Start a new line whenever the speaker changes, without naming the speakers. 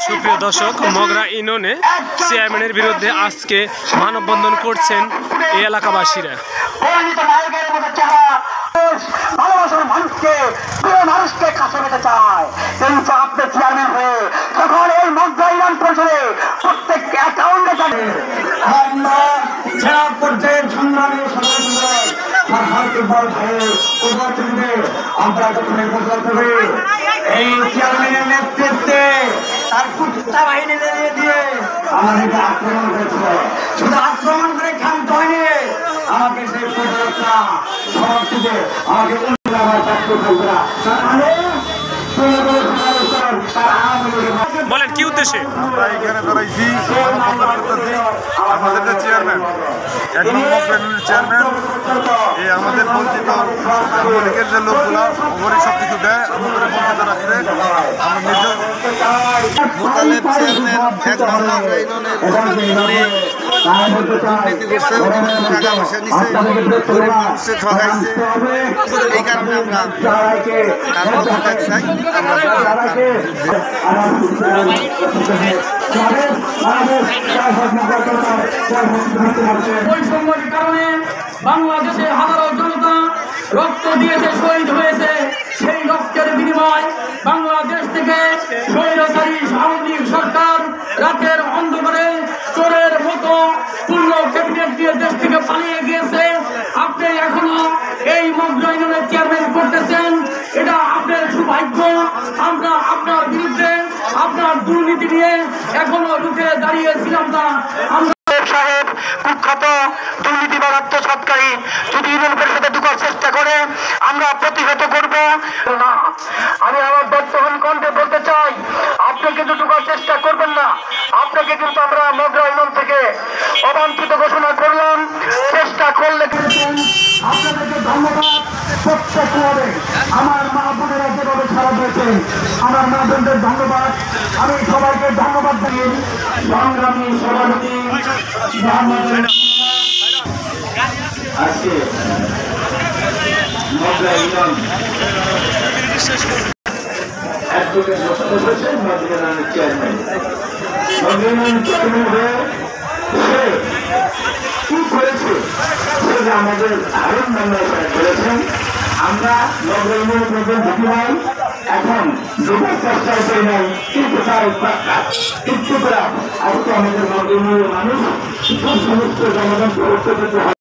সুপ্রিয় দর্শক, মগরা ইউনিয়নে চেয়ারম্যানের বিরুদ্ধে আজকে মানববন্ধন করছেন এই এলাকাবাসীরা।
মানুষকে কাছে পেতে চায়, কিন্তু আপনি চেয়ারম্যান হয়ে তখন এই মগরা ইউনিয়ন পরিষদে প্রত্যেক অ্যাকাউন্টে জেলা পর্যায়ের সংগ্রামী আমরা যখন এই চেয়ারম্যানের নেতৃত্বে তার কুত্তা বাহিনী দিয়ে আমাদেরকে আক্রমণ করেছিল। শুধু আক্রমণ করে ক্ষান্ত হয়নি, আমাকে সেই প্রতিরক্ষা সমর্থিত আমাকে
বলেন কি উদ্দেশ্যে
আমরা এখানে দাঁড়াইছি। আমাদের যে চেয়ারম্যান, 1 নম্বর প্যানেলের চেয়ারম্যান, এই আমাদের বঞ্চিত আওয়ামী লীগের যে লোকগুলা ওপরে সব কিছু দেয়, আমাদের বঞ্চিত রাখছে। আমরা নিজের মোতালেব চেয়ারম্যান 1 নম্বর ইউনিয়নের দুর্নীতি করছে, টাকা পয়সা নিচ্ছে, গরিব মানুষের ঠকাইছে। এই কারণে আমরা তার পদত্যাগ চাই।
বৈষম্যের কারণে বাংলাদেশের হাজারো জনতা রক্ত দিয়েছে, শহীদ হয়েছে। সেই রক্তের বিনিময় বাংলাদেশ থেকে স্বৈরাচারী আওয়ামী লীগ সরকার রাতের অন্ধকারে চোরের মতো পূর্ণ ক্যাবিনেট দিয়ে দেশ থেকে পালিয়ে গিয়েছে। আপনি এখনো এই মগরা ইউনিয়নের চেয়ারম্যান করতেছেন, এটা আপনার সৌভাগ্য। আমরা আপনার বিরুদ্ধে আপনার দুর্নীতি নিয়ে এখনো রুখে দাঁড়িয়েছিলাম না।
সাহেব কুখ্যাত দুর্নীতিবাদ আত্মসৎকারী যদি ইউনিয়ন পরিষদে ঢোকার চেষ্টা করে আমরা প্রতিহত করব না। আমি আমার বর্তমান কণ্ঠে বলতে চাই, আপনি কিন্তু ঢোকার চেষ্টা করবেন না। আপনাকে কিন্তু আমরা মগরা ইউনিয়ন থেকে অবাঞ্ছিত ঘোষণা করলাম। চেষ্টা করলে আপনাদেরকে ধন্যবাদ। প্রত্যেক ওয়ার্ডে আমার মা বোনেরা যেভাবে সারা দিয়েছে, আমার মা বোনদের ধন্যবাদ। আমি সবাইকে ধন্যবাদ জানিয়ে সংগ্রামী সভাপতি আজকে মগরা ইউনিয়ন অ্যাডভোকেট মোশাররফ হোসেন মগরা ইউনিয়নের চেয়ারম্যান। মগরা ইউনিয়নের চেয়ারম্যান হয়ে সে কি করেছে সেটা আমাদের আরো মেম্বার বলেছেন। আমরা মগরা ইউনিয়নের প্রধান ঢুকি নাই, এখন ঢোকার চেষ্টাও করি নাই, কিন্তু তার কিন্তু আজকে আমাদের মগরা ইউনিয়নের মানুষ সমস্ত জনগণ